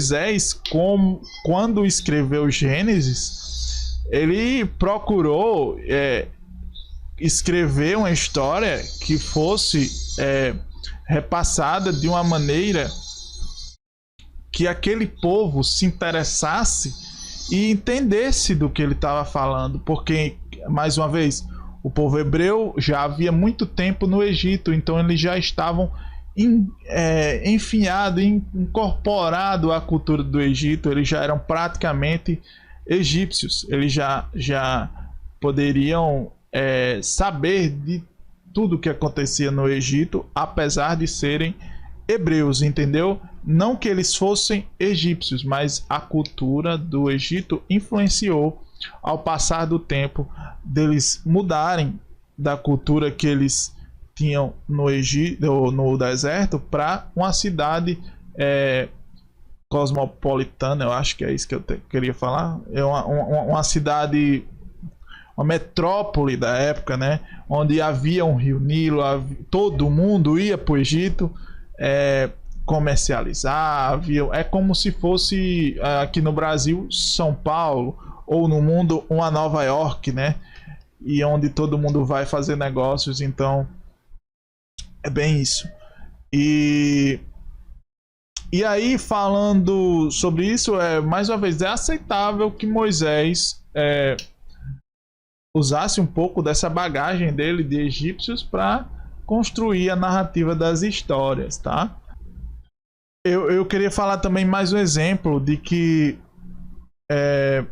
Moisés, quando escreveu Gênesis, ele procurou escrever uma história que fosse repassada de uma maneira que aquele povo se interessasse e entendesse do que ele estava falando, porque, mais uma vez, o povo hebreu já havia muito tempo no Egito, então eles já estavam enfinhados, incorporados à cultura do Egito, eles já eram praticamente egípcios, eles já poderiam saber de tudo que acontecia no Egito, apesar de serem hebreus, entendeu? Não que eles fossem egípcios, mas a cultura do Egito influenciou ao passar do tempo deles mudarem da cultura que eles tinham no Egito, no deserto, para uma cidade cosmopolitana. Eu acho que é isso que eu queria falar. É uma cidade, uma metrópole da época, né? Onde havia um rio Nilo, todo mundo ia para o Egito comercializar, é como se fosse aqui no Brasil São Paulo, ou no mundo uma Nova York, né? E onde todo mundo vai fazer negócios, então é bem isso. E aí, falando sobre isso, mais uma vez, é aceitável que Moisés usasse um pouco dessa bagagem dele de egípcios para construir a narrativa das histórias, tá? Eu queria falar também mais um exemplo de que é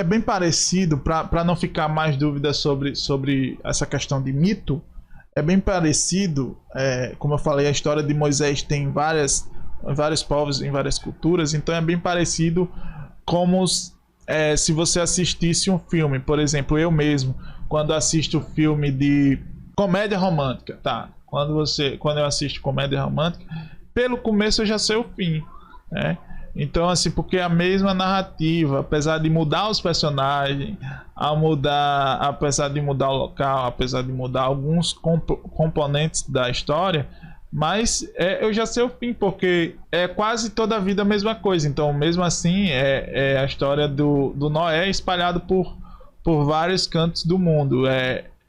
bem parecido, para não ficar mais dúvidas sobre essa questão de mito. É bem parecido, como eu falei, a história de Moisés tem em vários povos, em várias culturas, então é bem parecido como se você assistisse um filme. Por exemplo, eu mesmo, quando assisto filme de comédia romântica, tá? Quando eu assisto comédia romântica, pelo começo eu já sei o fim, né? Então, assim, porque é a mesma narrativa, apesar de mudar os personagens, apesar de mudar o local, apesar de mudar alguns componentes da história, mas eu já sei o fim, porque é quase toda a vida a mesma coisa. Então, mesmo assim, é a história do Noé espalhado por vários cantos do mundo.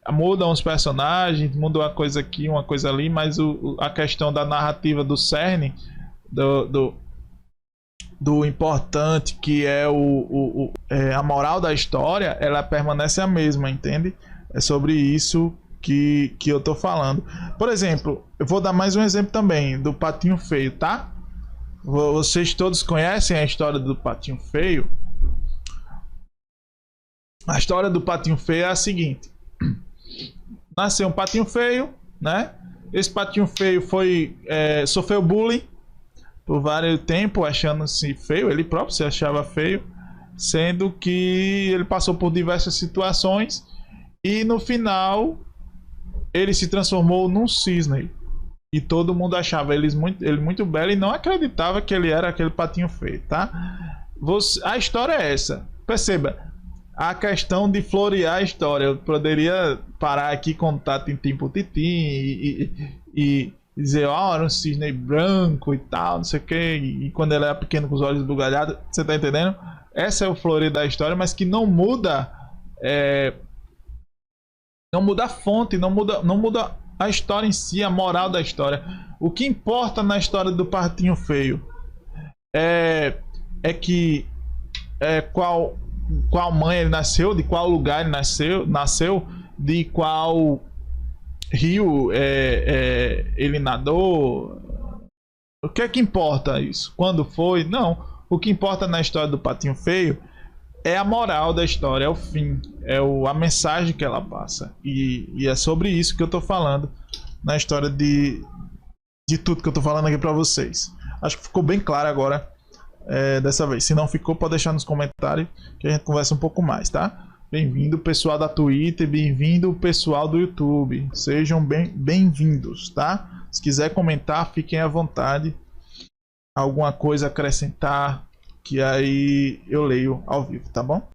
Mudam os personagens, muda uma coisa aqui, uma coisa ali, mas a questão da narrativa, do cerne, do importante, que é a moral da história, ela permanece a mesma, entende? É sobre isso que eu tô falando. Por exemplo, eu vou dar mais um exemplo também do Patinho Feio, tá? Vocês todos conhecem a história do Patinho Feio? A história do Patinho Feio é a seguinte: nasceu um patinho feio, né? Esse patinho feio sofreu bullying por vários tempos, achando-se feio. Ele próprio se achava feio, sendo que ele passou por diversas situações e no final ele se transformou num cisne. E todo mundo achava ele muito belo e não acreditava que ele era aquele patinho feio, tá? A história é essa. Perceba a questão de florear a história. Eu poderia parar aqui, contar tintim por tintim e dizer, era um cisne branco e tal, não sei o que, e quando ele era pequeno com os olhos bugalhados. Você tá entendendo? Essa é o floreio da história, mas que não muda não muda a fonte, não muda a história em si, a moral da história. O que importa na história do Patinho Feio é que qual mãe ele nasceu, de qual lugar ele nasceu, de qual rio ele nadou. O que é que importa isso? Quando foi? Não. O que importa na história do Patinho Feio é a moral da história, é o fim, a mensagem que ela passa. E é sobre isso que eu tô falando na história de tudo que eu tô falando aqui pra vocês. Acho que ficou bem claro agora. Dessa vez, se não ficou, pode deixar nos comentários que a gente conversa um pouco mais, tá? Bem-vindo pessoal da Twitter, bem-vindo pessoal do YouTube, sejam bem-vindos, tá? Se quiser comentar, fiquem à vontade, alguma coisa a acrescentar, que aí eu leio ao vivo, tá bom?